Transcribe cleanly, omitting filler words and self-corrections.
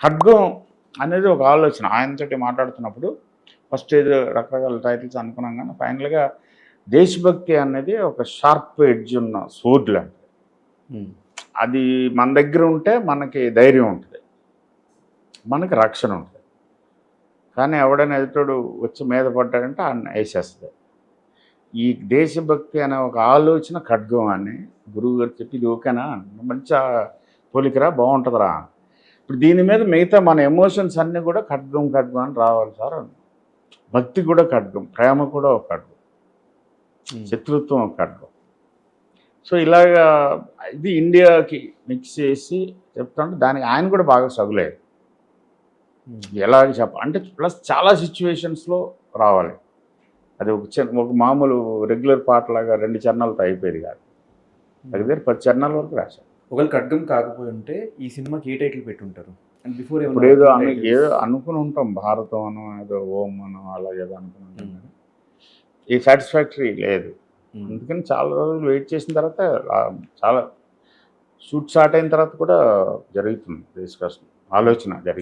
ఖడ్గం అనేది ఒక ఆలోచన. ఆయనతోటి మాట్లాడుతున్నప్పుడు ఫస్ట్ ఏదో రకరకాల టైటిల్స్ అనుకున్నాం కానీ ఫైనల్గా దేశభక్తి అనేది ఒక షార్ప్ ఎడ్జ్ ఉన్న సోర్డ్ లాంటిది. అది మన దగ్గర ఉంటే మనకి ధైర్యం ఉంటుంది, మనకి రక్షణ ఉంటుంది. కానీ ఎవడైనా ఎదుటోడు వచ్చి మీద పడ్డాడంటే ఆయన వేసేస్తుంది. ఈ దేశభక్తి అనే ఒక ఆలోచన ఖడ్గం అని గురువు గారు చెప్పి, ఇది ఓకేనా, మంచి పోలికరా, బాగుంటుందిరా. ఇప్పుడు దీని మీద మిగతా మన ఎమోషన్స్ అన్నీ కూడా ఖడ్గం ఖడ్గం అని రావాలి సార్. భక్తి కూడా ఖడ్గం, ప్రేమ కూడా ఒక ఖడ్గం, శత్రుత్వం ఒక ఖడ్గం. సో ఇలాగా ఇది ఇండియాకి మిక్స్ చేసి చెప్తాను. దానికి ఆయన కూడా బాగా స్ట్రగుల్ అయ్యారు. ఎలాగ అంటే ప్లస్ చాలా సిచ్యువేషన్స్లో రావాలి. అది ఒక మామూలు రెగ్యులర్ పాటలాగా 2 చరణాలతో అయిపోయేది కాదు. దగ్గర 10 చరణాల వరకు రాశారు. ఒకవేళ ఖడ్గం కాకపోయి ఉంటే ఈ సినిమాకి ఏ టైటిల్ పెట్టుంటారు? బిఫోర్ ఇప్పుడు ఏదో అనుకుని ఉంటాం, భారతం అనో ఏదో ఓం అనో అలాగేదో అనుకుని ఉంటాం. ఈ సాటిస్ఫాక్టరీ లేదు. అందుకని చాలా రోజులు వెయిట్ చేసిన తర్వాత చాలా షూట్ స్టార్ట్ అయిన తర్వాత కూడా జరుగుతుంది డిస్కషన్, ఆలోచన జరిగింది.